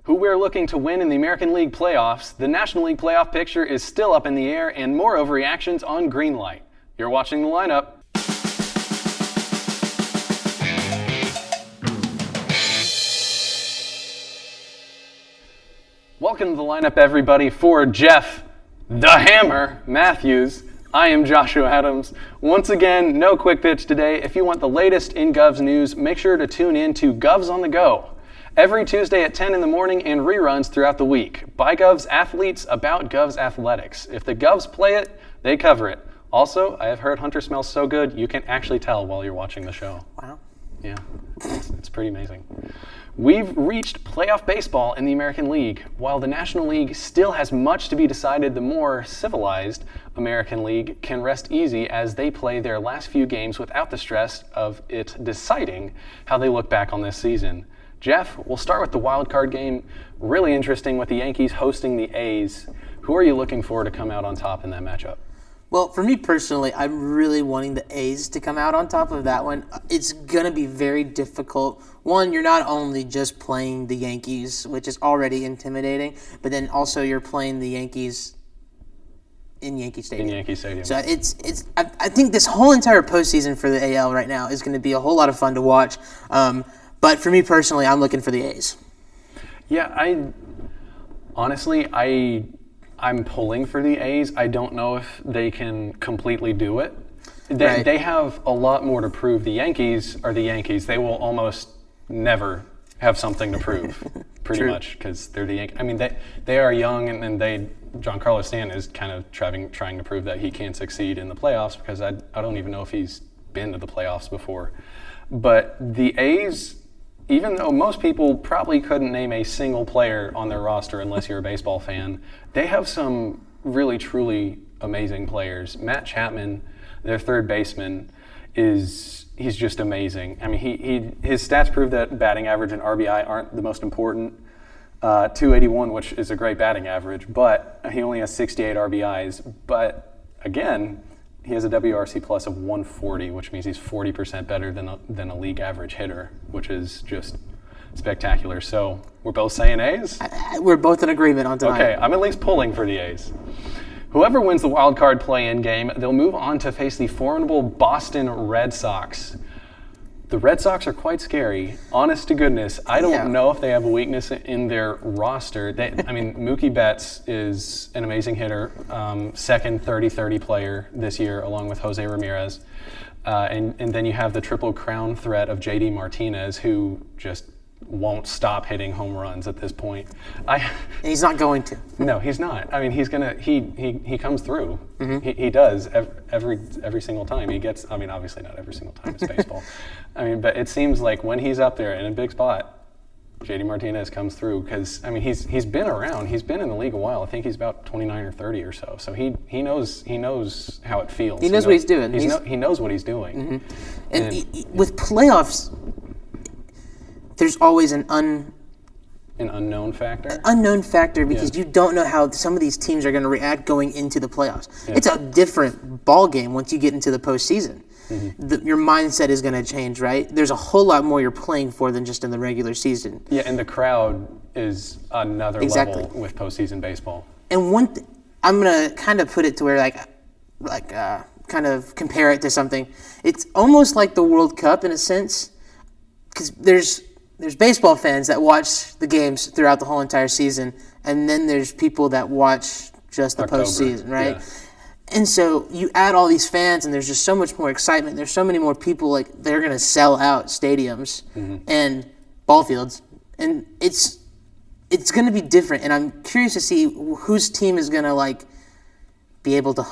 who we're looking to win in the American League playoffs, the National League playoff picture is still up in the air, and more overreactions on green light. You're watching The Lineup. Welcome to The Lineup, everybody. For Jeff, the Hammer, Matthews, I am Joshua Adams. Once again, no quick pitch today. If you want the latest in Govs news, make sure to tune in to Govs on the Go every Tuesday at 10 in the morning and reruns throughout the week. By Govs athletes, about Govs athletics. If the Govs play it, they cover it. Also, I have heard Hunter smells so good, you can actually tell while you're watching the show. Wow. Yeah, it's pretty amazing. We've reached playoff baseball in the American League. While the National League still has much to be decided, the more civilized American League can rest easy as they play their last few games without the stress of it deciding how they look back on this season. Jeff, we'll start with the wild card game. Really interesting with the Yankees hosting the A's. Who are you looking for to come out on top in that matchup? Well, for me personally, I'm really wanting the A's to come out on top of that one. It's going to be very difficult. One, you're not only just playing the Yankees, which is already intimidating, but then also you're playing the Yankees in Yankee Stadium. In Yankee Stadium. So I think this whole entire postseason for the AL right now is going to be a whole lot of fun to watch. But for me personally, I'm looking for the A's. Yeah, I'm pulling for the A's. I don't know if they can completely do it. They have a lot more to prove. The Yankees are the Yankees. They will almost never have something to prove, pretty much, because they're the Yankees. I mean, they are young, and Giancarlo Stanton is kind of trying to prove that he can succeed in the playoffs, because I don't even know if he's been to the playoffs before. But the A's, even though most people probably couldn't name a single player on their roster unless you're a baseball fan, they have some really, truly amazing players. Matt Chapman, their third baseman, he's just amazing. I mean, his stats prove that batting average and RBI aren't the most important. 281, which is a great batting average, but he only has 68 RBIs. But again, he has a WRC plus of 140, which means he's 40% better than a league average hitter, which is just spectacular. So we're both saying A's? We're both in agreement on tonight. Okay, I'm at least pulling for the A's. Whoever wins the wild card play-in game, they'll move on to face the formidable Boston Red Sox. The Red Sox are quite scary. Honest to goodness, I don't know if they have a weakness in their roster. Mookie Betts is an amazing hitter, second 30-30 player this year, along with Jose Ramirez. And then you have the triple crown threat of JD Martinez, who just won't stop hitting home runs at this point. He's not going to. No, he's not. I mean, he's gonna. He comes through. Mm-hmm. He does every single time he gets. I mean, obviously not every single time. It's baseball. But it seems like when he's up there in a big spot, JD Martinez comes through, because he's been around. He's been in the league a while. I think he's about 29 or 30 or so. So he knows how it feels. He knows what he's doing. He knows what he's doing. Mm-hmm. And with playoffs, there's always an unknown factor. Unknown factor, because you don't know how some of these teams are going to react going into the playoffs. Yeah. It's a different ball game once you get into the postseason. Mm-hmm. Your mindset is going to change, right? There's a whole lot more you're playing for than just in the regular season. Yeah, and the crowd is another level with postseason baseball. And I'm going to kind of put it to where kind of compare it to something. It's almost like the World Cup in a sense, because there's baseball fans that watch the games throughout the whole entire season, and then there's people that watch just the postseason, right? Yeah. And so you add all these fans, and there's just so much more excitement. There's so many more people, they're going to sell out stadiums and ball fields, and it's going to be different. And I'm curious to see whose team is going to be able to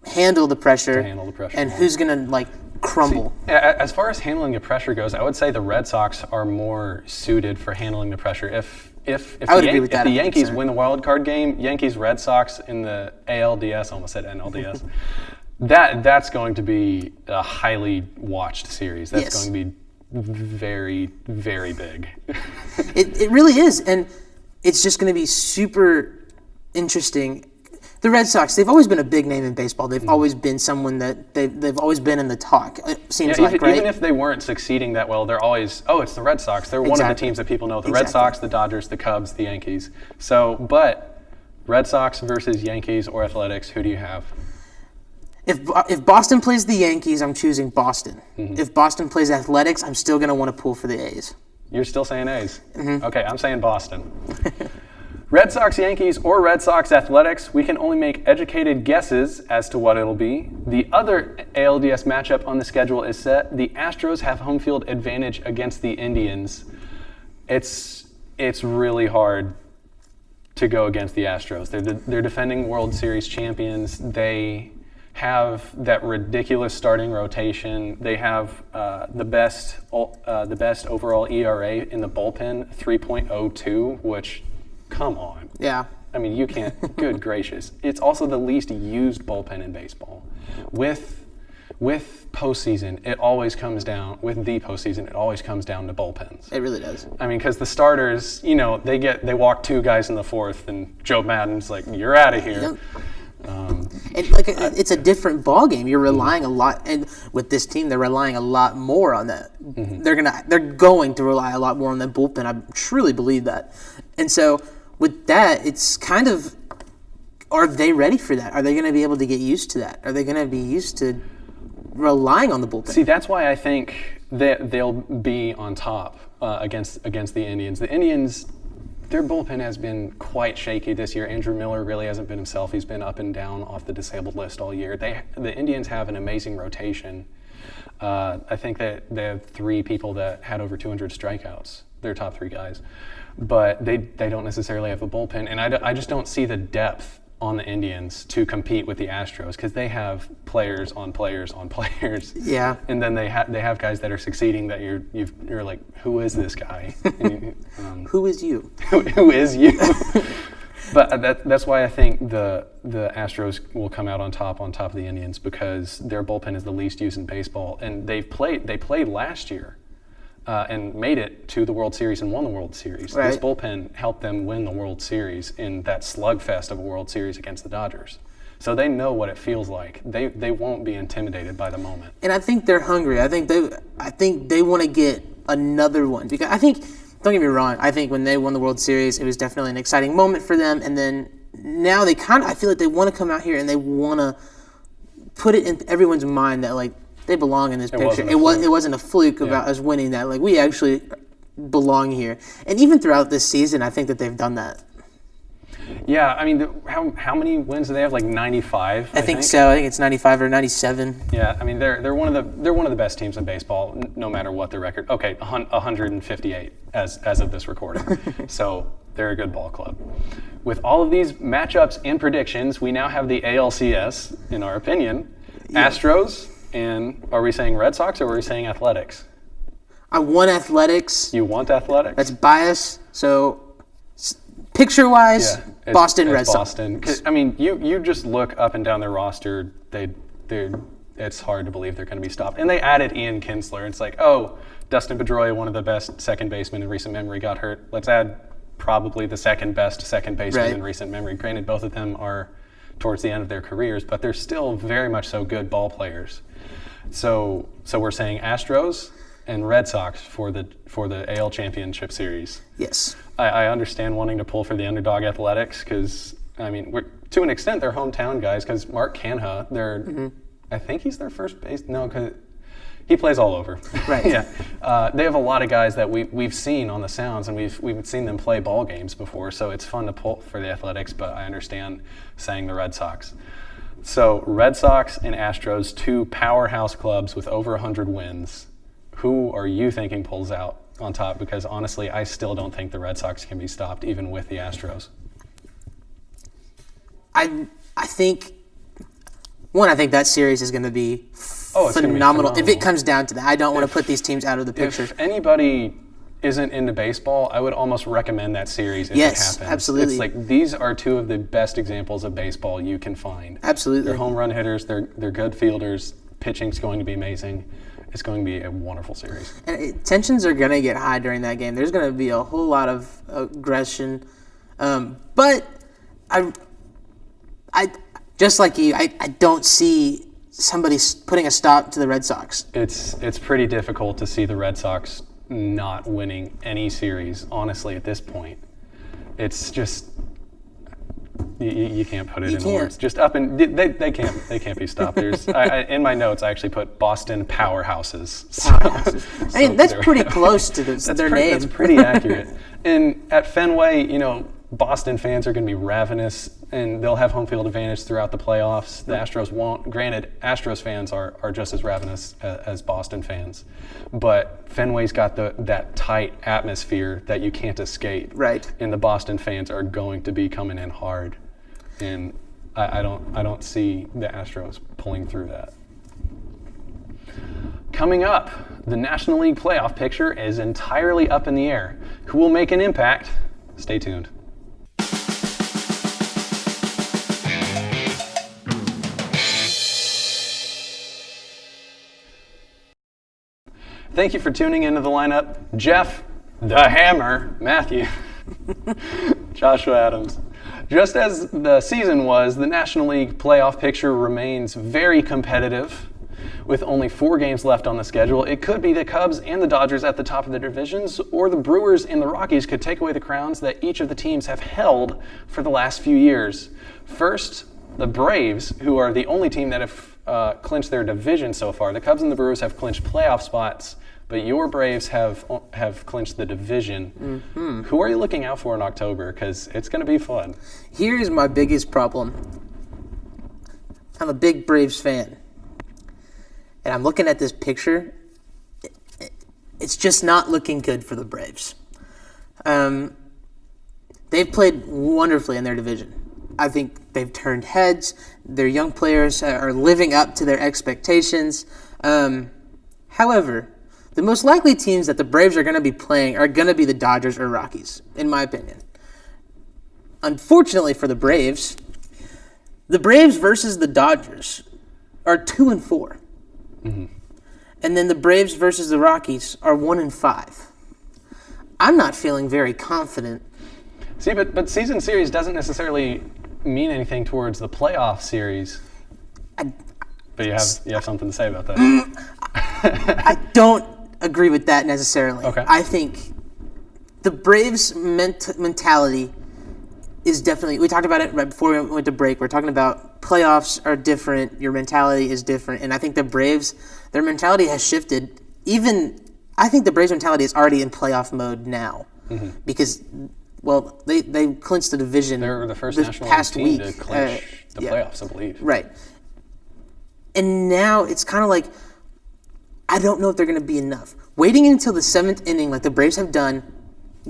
handle the pressure, and who's going to crumble. See, as far as handling the pressure goes, I would say the Red Sox are more suited for handling the pressure. If the Yankees win the wild card game, Yankees-Red Sox in the ALDS, almost said NLDS, that's going to be a highly watched series. That's going to be very, very big. It really is, and it's just going to be super interesting. The Red Sox, they've always been a big name in baseball. They've always been someone that they've always been in the talk, it seems like, right? Even if they weren't succeeding that well, they're always, it's the Red Sox. They're one of the teams that people know. The Red Sox, the Dodgers, the Cubs, the Yankees. So, but Red Sox versus Yankees or Athletics, who do you have? If Boston plays the Yankees, I'm choosing Boston. If Boston plays Athletics, I'm still going to want to pull for the A's. You're still saying A's? Okay, I'm saying Boston. Red Sox Yankees or Red Sox Athletics, we can only make educated guesses as to what it'll be. The other ALDS matchup on the schedule is set. The Astros have home field advantage against the Indians. It's really hard to go against the Astros. They're defending World Series champions. They have that ridiculous starting rotation. They have the best overall ERA in the bullpen, 3.02, which, come on. Yeah. I mean, you can't. Good gracious. It's also the least used bullpen in baseball. With postseason, it always comes down. With the postseason, it always comes down to bullpens. It really does. I mean, because the starters, they walk two guys in the fourth, and Joe Madden's like, "You're out of here." Yep. It's a different ball game. You're relying a lot, and with this team, they're relying a lot more on that. They're going to rely a lot more on that bullpen. I truly believe that. And so with that, it's kind of, are they ready for that? Are they going to be able to get used to that? Are they going to be used to relying on the bullpen? See, that's why I think that they'll be on top against the Indians. The Indians, their bullpen has been quite shaky this year. Andrew Miller really hasn't been himself. He's been up and down off the disabled list all year. The Indians have an amazing rotation. I think that they have three people that had over 200 strikeouts. Their top three guys. But they don't necessarily have a bullpen. And I just don't see the depth on the Indians to compete with the Astros, because they have players on players on players. Yeah. And then they have guys that are succeeding that you're like, who is this guy? Who is you? Who is you? But that's why I think the Astros will come out on top of the Indians, because their bullpen is the least used in baseball, and they played last year. And made it to the World Series and won the World Series. Right. This bullpen helped them win the World Series in that slugfest of a World Series against the Dodgers. So they know what it feels like. They won't be intimidated by the moment. And I think they're hungry. I think they want to get another one, because I think, don't get me wrong, I think when they won the World Series, it was definitely an exciting moment for them. And then now I feel like they want to come out here and they want to put it in everyone's mind that, like, they belong in this picture. It wasn't a fluke about us winning that. Like, we actually belong here. And even throughout this season, I think that they've done that. Yeah, I mean, how many wins do they have? Like 95. I think so. I think it's 95 or 97. Yeah, I mean, they're one of the best teams in baseball, no matter what their record. Okay, 158 as of this recording. So they're a good ball club. With all of these matchups and predictions, we now have the ALCS, in our opinion. Yeah. Astros. And are we saying Red Sox or are we saying Athletics? I want Athletics. You want Athletics? That's bias. So, picture-wise, Boston Red Sox. Boston. I mean, you just look up and down their roster. It's hard to believe they're going to be stopped. And they added Ian Kinsler. It's like, Dustin Pedroia, one of the best second basemen in recent memory, got hurt. Let's add probably the second best second baseman in recent memory. Granted, both of them are towards the end of their careers, but they're still very much so good ball players. So we're saying Astros and Red Sox for the AL Championship Series. Yes. I understand wanting to pull for the underdog Athletics, because, I mean, to an extent, they're hometown guys, because Mark Canha, I think he's their first base. No, because he plays all over. Right. Yeah. They have a lot of guys that we've seen on the Sounds, and we've seen them play ball games before, so it's fun to pull for the Athletics, but I understand saying the Red Sox. So Red Sox and Astros, two powerhouse clubs with over 100 wins. Who are you thinking pulls out on top? Because honestly, I still don't think the Red Sox can be stopped, even with the Astros. I think that series is going to be phenomenal. If it comes down to that, I don't want to put these teams out of the picture. If anybody isn't into baseball, I would almost recommend that series if it happens. Yes, absolutely. It's like, these are two of the best examples of baseball you can find. Absolutely. They're home run hitters, they're good fielders, pitching's going to be amazing. It's going to be a wonderful series. And tensions are going to get high during that game. There's going to be a whole lot of aggression. But I I just like you, I don't see somebody putting a stop to the Red Sox. It's pretty difficult to see the Red Sox not winning any series, honestly, at this point. It's just you can't put it in words. Just up and they can't be stopped. There's in my notes I actually put Boston powerhouses. I mean, that's pretty close to their name. That's pretty accurate. And at Fenway, Boston fans are going to be ravenous, and they'll have home field advantage throughout the playoffs. The Astros won't. Granted, Astros fans are just as ravenous as Boston fans, but Fenway's got that tight atmosphere that you can't escape. Right. And the Boston fans are going to be coming in hard, and I don't see the Astros pulling through that. Coming up, the National League playoff picture is entirely up in the air. Who will make an impact? Stay tuned. Thank you for tuning into the lineup. Jeff, the Hammer, Matthew, Joshua Adams. Just as the season was, the National League playoff picture remains very competitive. With only 4 games left on the schedule, it could be the Cubs and the Dodgers at the top of their divisions, or the Brewers and the Rockies could take away the crowns that each of the teams have held for the last few years. First, the Braves, who are the only team that have clinched their division so far. The Cubs and the Brewers have clinched playoff spots, but your Braves have clinched the division. Mm-hmm. Who are you looking out for in October? Because it's going to be fun. Here's my biggest problem. I'm a big Braves fan. And I'm looking at this picture. It's just not looking good for the Braves. They've played wonderfully in their division. I think they've turned heads. Their young players are living up to their expectations. However, the most likely teams that the Braves are going to be playing are going to be the Dodgers or Rockies, in my opinion. Unfortunately for the Braves versus the Dodgers are 2-4. Mm-hmm. And then the Braves versus the Rockies are 1-5. I'm not feeling very confident. See, but season series doesn't necessarily mean anything towards the playoff series. But you have something to say about that. I don't agree with that necessarily. Okay. I think the Braves' mentality is definitely, we talked about it right before we went to break. We're talking about playoffs are different, your mentality is different, and I think the Braves, their mentality has shifted. I think the Braves' mentality is already in playoff mode now, because, well, they clinched the division. They're the first National League team to clinch the playoffs, I believe. Right. And now it's kind of like, I don't know if they're going to be enough. Waiting until the 7th inning, like the Braves have done,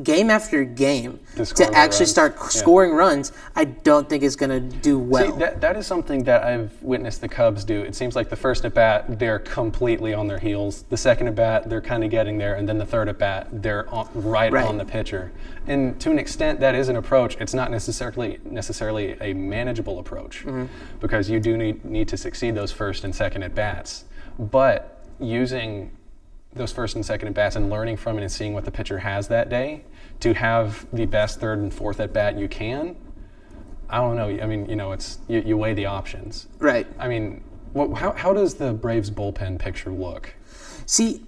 game after game, to actually start scoring runs, I don't think it's going to do well. See, that is something that I've witnessed the Cubs do. It seems like the first at-bat, they're completely on their heels. The second at-bat, they're kind of getting there. And then the third at-bat, they're right on the pitcher. And to an extent, that is an approach. It's not necessarily a manageable approach, because you do need to succeed those first and second at-bats. But using those first and second at-bats and learning from it and seeing what the pitcher has that day to have the best third and fourth at-bat you can, I don't know. I mean, it's you weigh the options. Right. I mean, how does the Braves bullpen picture look? See,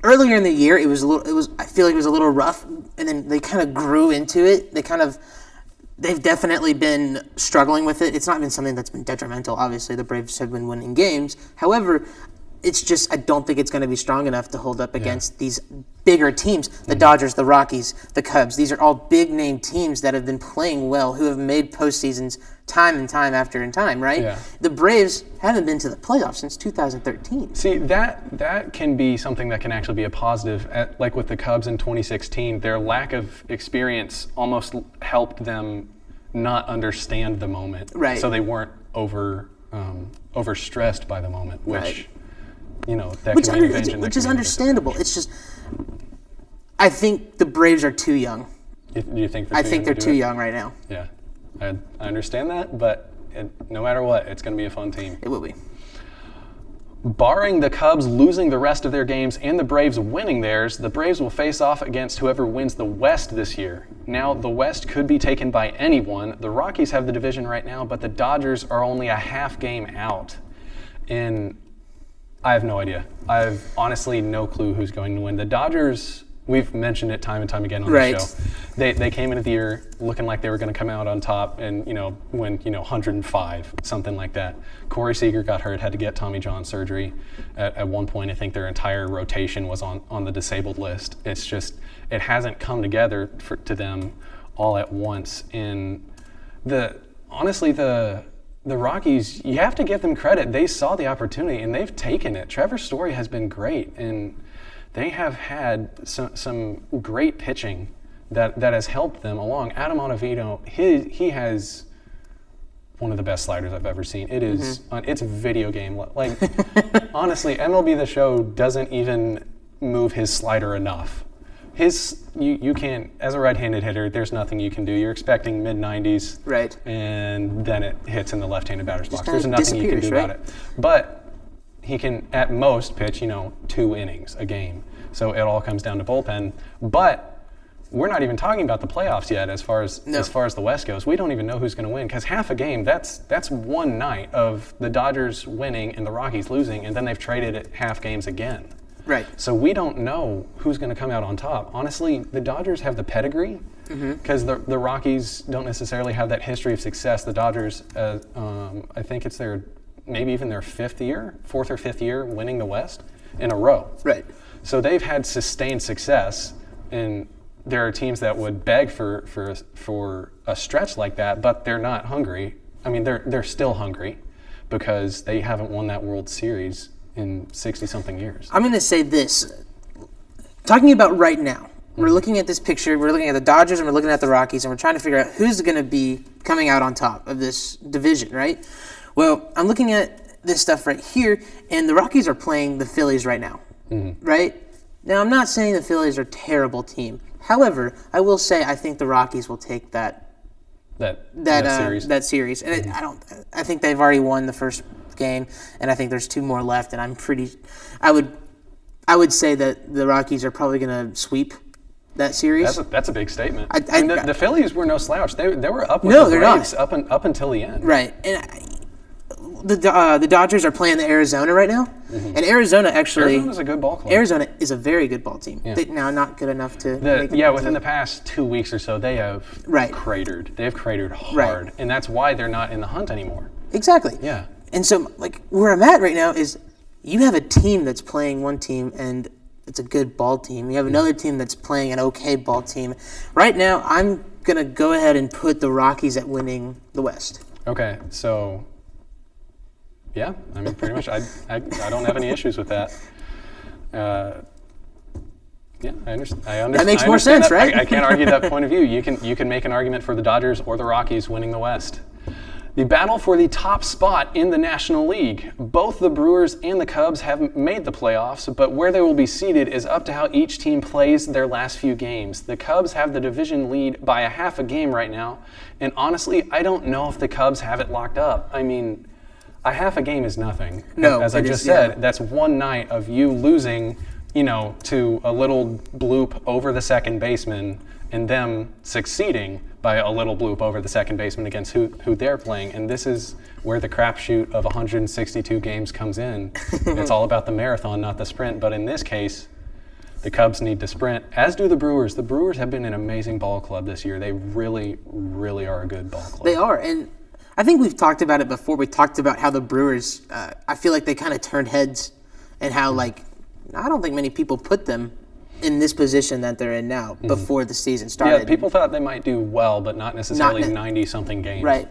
earlier in the year, I feel like it was a little rough, and then they kind of grew into it. They've definitely been struggling with it. It's not been something that's been detrimental. Obviously, the Braves have been winning games. However, it's just, I don't think it's going to be strong enough to hold up against these bigger teams. The Dodgers, the Rockies, the Cubs. These are all big-name teams that have been playing well, who have made postseasons time and time after time, right? Yeah. The Braves haven't been to the playoffs since 2013. See, that can be something that can actually be a positive. Like with the Cubs in 2016, their lack of experience almost helped them not understand the moment. Right. So they weren't overstressed by the moment, which... Right. Which is understandable. It's just, I think the Braves are too young. You think they're too young right now. Yeah, I understand that, but no matter what, it's going to be a fun team. It will be. Barring the Cubs losing the rest of their games and the Braves winning theirs, the Braves will face off against whoever wins the West this year. Now, the West could be taken by anyone. The Rockies have the division right now, but the Dodgers are only a half game out. And I have no idea. I have honestly no clue who's going to win. The Dodgers, we've mentioned it time and time again on the show. They came into the year looking like they were going to come out on top and, win, 105, something like that. Corey Seager got hurt, had to get Tommy John surgery. At one point, I think their entire rotation was on the disabled list. It's just, it hasn't come together to them all at once. And honestly, the Rockies, you have to give them credit. They saw the opportunity and they've taken it. Trevor Story has been great, and they have had some great pitching that has helped them along. Adam Ottavino, he has one of the best sliders I've ever seen. It is, it's a video game. Like, honestly, MLB The Show doesn't even move his slider enough. You can't, as a right-handed hitter, there's nothing you can do. You're expecting mid-90s, right? And then it hits in the left-handed batter's box. There's nothing you can do about it. But he can, at most, pitch 2 innings a game. So it all comes down to bullpen. But we're not even talking about the playoffs yet as far as the West goes. We don't even know who's going to win, because half a game, that's one night of the Dodgers winning and the Rockies losing, and then they've traded it half games again. Right. So we don't know who's going to come out on top. Honestly, the Dodgers have the pedigree, because the Rockies don't necessarily have that history of success. The Dodgers, I think it's maybe even their 4th or 5th year winning the West in a row. Right. So they've had sustained success, and there are teams that would beg for a stretch like that, but they're not hungry. I mean, they're still hungry because they haven't won that World Series in 60-something years. I'm going to say this. Talking about right now, we're looking at this picture, we're looking at the Dodgers, and we're looking at the Rockies, and we're trying to figure out who's going to be coming out on top of this division, right? Well, I'm looking at this stuff right here, and the Rockies are playing the Phillies right now, right? Now, I'm not saying the Phillies are a terrible team. However, I will say I think the Rockies will take that series. And I think they've already won the first game, and I think there's 2 more left, and I would say that the Rockies are probably going to sweep that series. That's a big statement. The Phillies were no slouch. They were up with the Braves up until the end. Right. And the Dodgers are playing the Arizona right now, and Arizona's a good ball club. Arizona is a very good ball team. Yeah. Now, not good enough to within the past 2 weeks or so, they have cratered. They have cratered hard, and that's why they're not in the hunt anymore. Exactly. Yeah. And so, where I'm at right now is you have a team that's playing one team, and it's a good ball team. You have another team that's playing an okay ball team. Right now, I'm going to go ahead and put the Rockies at winning the West. Okay, so... yeah, I mean, pretty much. I don't have any issues with that. Yeah, I understand. That makes more sense, right? I can't argue that point of view. You can make an argument for the Dodgers or the Rockies winning the West. The battle for the top spot in the National League. Both the Brewers and the Cubs have made the playoffs, but where they will be seated is up to how each team plays their last few games. The Cubs have the division lead by a half a game right now, and honestly, I don't know if the Cubs have it locked up. I mean, a half a game is nothing. No, as I just said, that's one night of you losing, to a little bloop over the second baseman and them succeeding by a little bloop over the second baseman against who they're playing. And this is where the crapshoot of 162 games comes in. It's all about the marathon, not the sprint. But in this case, the Cubs need to sprint, as do the Brewers. The Brewers have been an amazing ball club this year. They really, really are a good ball club. They are, and I think we've talked about it before. We talked about how the Brewers, I feel like they kind of turned heads, and how, I don't think many people put them in this position that they're in now before the season started. Yeah, people thought they might do well, but not necessarily 90-something games. Right,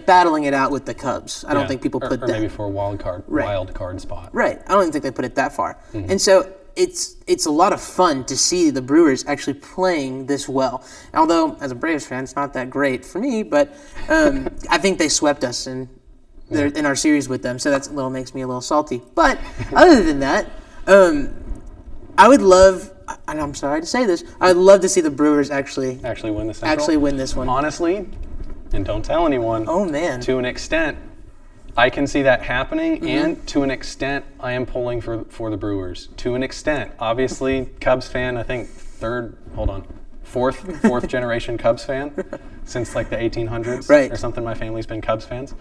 battling it out with the Cubs. I don't think people put that. Or maybe for a wild card spot. Right, I don't even think they put it that far. And so it's a lot of fun to see the Brewers actually playing this well. Although, as a Braves fan, it's not that great for me, but I think they swept us in our series with them, so that makes me a little salty. But other than that, I would love, and I'm sorry to say this, I'd love to see the Brewers actually win the Central. Actually win this one. Honestly, and don't tell anyone. Oh, man. To an extent, I can see that happening, and to an extent, I am pulling for the Brewers. To an extent. Obviously, Cubs fan, I think fourth generation Cubs fan since like the 1800s or something. My family's been Cubs fans.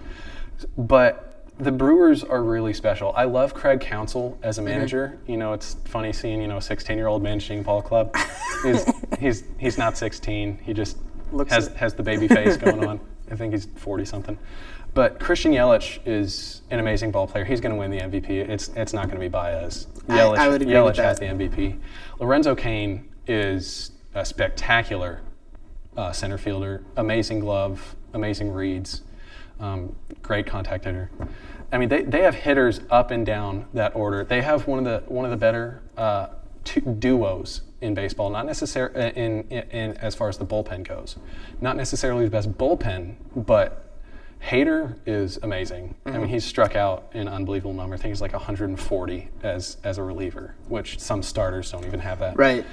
But the Brewers are really special. I love Craig Counsell as a manager. You know, it's funny seeing, a 16-year-old managing ball club. He's not 16. He just has the baby face going on. I think he's 40-something. But Christian Yelich is an amazing ball player. He's going to win the MVP. It's not going to be Baez. I would agree with that. Yelich has the MVP. Lorenzo Cain is a spectacular center fielder. Amazing glove, amazing reads. Great contact hitter. I mean, they have hitters up and down that order. They have one of the better duos in baseball. Not necessarily in as far as the bullpen goes. Not necessarily the best bullpen, but Hader is amazing. I mean, he's struck out an unbelievable number. I think he's like 140 as a reliever, which some starters don't even have that. Right.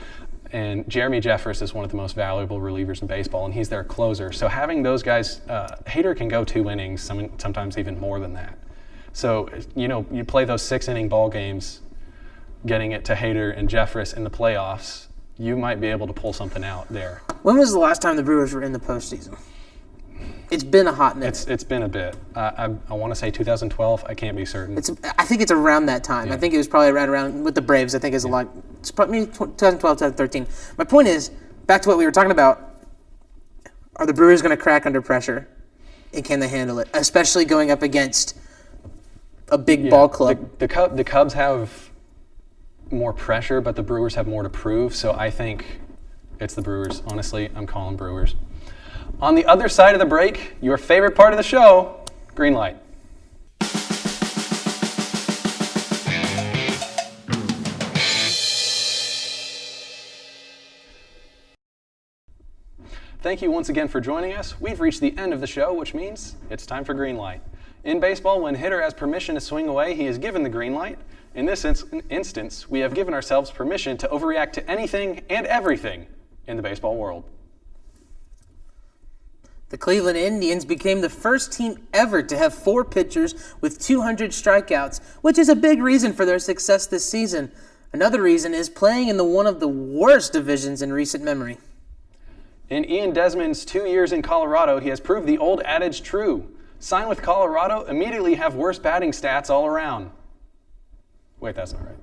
And Jeremy Jeffress is one of the most valuable relievers in baseball, and he's their closer. So having those guys, Hader can go 2 innings, sometimes even more than that. So, you play those 6-inning ball games, getting it to Hader and Jeffress in the playoffs, you might be able to pull something out there. When was the last time the Brewers were in the postseason? It's been a hot minute. It's been a bit. I want to say 2012. I can't be certain. I think it's around that time. Yeah. I think it was probably right around with the Braves. I think it's a lot. It's probably 2012, 2013. My point is, back to what we were talking about, are the Brewers going to crack under pressure? And can they handle it? Especially going up against a big ball club. The Cubs have more pressure, but the Brewers have more to prove. So I think it's the Brewers. Honestly, I'm calling Brewers. On the other side of the break, your favorite part of the show, green light. Thank you once again for joining us. We've reached the end of the show, which means it's time for green light. In baseball, when a hitter has permission to swing away, he is given the green light. In this instance, we have given ourselves permission to overreact to anything and everything in the baseball world. The Cleveland Indians became the first team ever to have 4 pitchers with 200 strikeouts, which is a big reason for their success this season. Another reason is playing in one of the worst divisions in recent memory. In Ian Desmond's 2 years in Colorado, he has proved the old adage true. Sign with Colorado, immediately have worse batting stats all around. Wait, that's not right.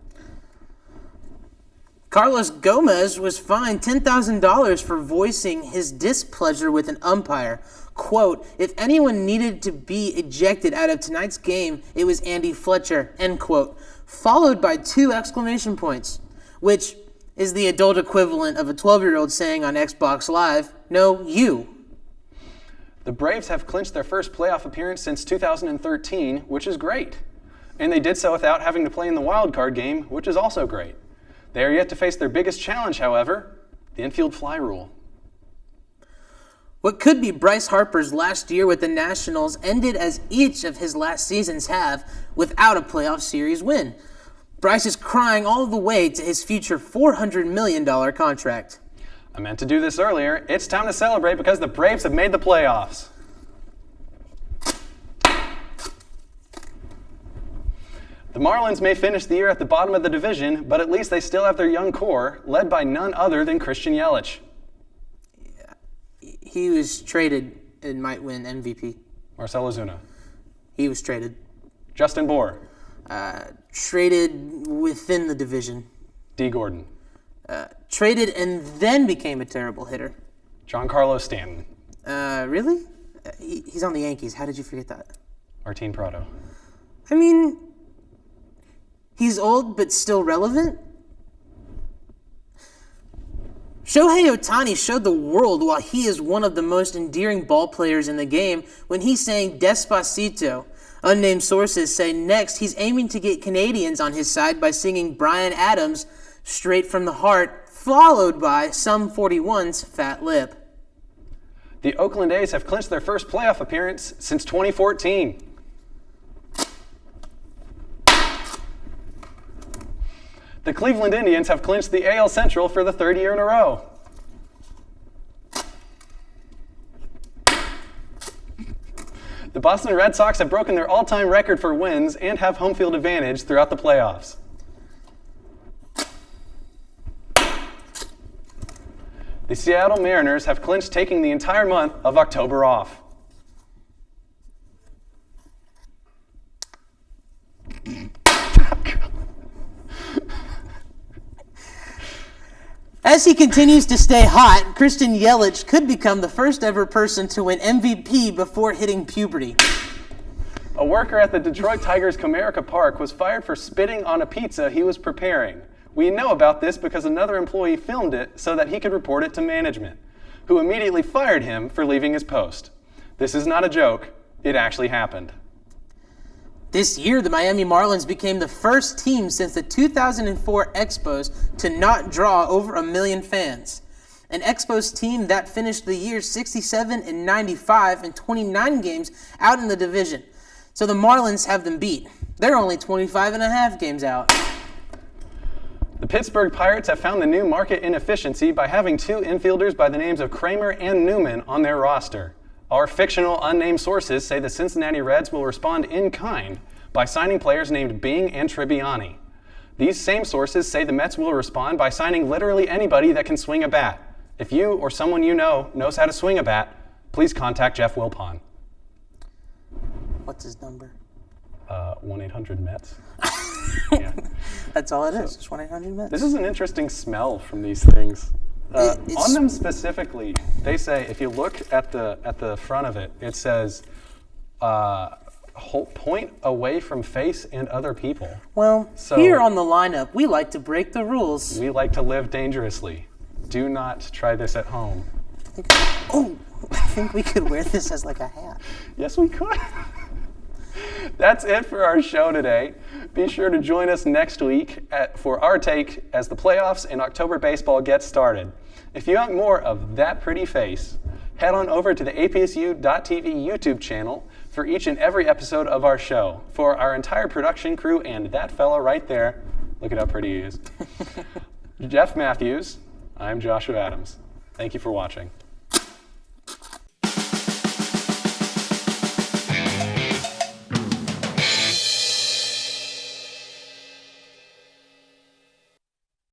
Carlos Gomez was fined $10,000 for voicing his displeasure with an umpire. Quote, if anyone needed to be ejected out of tonight's game, it was Andy Fletcher, end quote. Followed by 2 exclamation points, which is the adult equivalent of a 12-year-old saying on Xbox Live, no, you. The Braves have clinched their first playoff appearance since 2013, which is great. And they did so without having to play in the wild card game, which is also great. They are yet to face their biggest challenge, however, the infield fly rule. What could be Bryce Harper's last year with the Nationals ended as each of his last seasons have, without a playoff series win. Bryce is crying all the way to his future $400 million contract. I meant to do this earlier. It's time to celebrate because the Braves have made the playoffs. The Marlins may finish the year at the bottom of the division, but at least they still have their young core, led by none other than Christian Yelich. Yeah, he was traded and might win MVP. Marcell Ozuna. He was traded. Justin Bour. Traded within the division. D. Gordon. Traded and then became a terrible hitter. Giancarlo Stanton. Really? He's on the Yankees. How did you forget that? Martin Prado. I mean, he's old but still relevant. Shohei Ohtani showed the world why he is one of the most endearing ball players in the game when he sang Despacito. Unnamed sources say next he's aiming to get Canadians on his side by singing Bryan Adams' Straight from the Heart, followed by Sum 41's Fat Lip. The Oakland A's have clinched their first playoff appearance since 2014. The Cleveland Indians have clinched the AL Central for the 3rd year in a row. The Boston Red Sox have broken their all-time record for wins and have home field advantage throughout the playoffs. The Seattle Mariners have clinched taking the entire month of October off. As he continues to stay hot, Christian Yelich could become the first ever person to win MVP before hitting puberty. A worker at the Detroit Tigers' Comerica Park was fired for spitting on a pizza he was preparing. We know about this because another employee filmed it so that he could report it to management, who immediately fired him for leaving his post. This is not a joke. It actually happened. This year, the Miami Marlins became the first team since the 2004 Expos to not draw over 1 million fans. An Expos team that finished the year 67-95 in 29 games out in the division. So the Marlins have them beat. They're only 25.5 games out. The Pittsburgh Pirates have found the new market inefficiency by having 2 infielders by the names of Kramer and Newman on their roster. Our fictional unnamed sources say the Cincinnati Reds will respond in kind by signing players named Bing and Tribbiani. These same sources say the Mets will respond by signing literally anybody that can swing a bat. If you or someone you know knows how to swing a bat, please contact Jeff Wilpon. What's his number? 1-800-METS. Yeah. That's all it is. It's 1-800-METS. This is an interesting smell from these things. On them specifically, they say if you look at the front of it, it says point away from face and other people. Well, So- here on the lineup, we like to break the rules. We like to live dangerously. Do not try this at home. I think we could wear this as like a hat. Yes, we could. That's it for our show today. Be sure to join us next week for our take as the playoffs and October baseball get started. If you want more of that pretty face, head on over to the APSU-TV YouTube channel for each and every episode of our show. For our entire production crew and that fella right there, look at how pretty he is, Jeff Matthews, I'm Joshua Adams. Thank you for watching.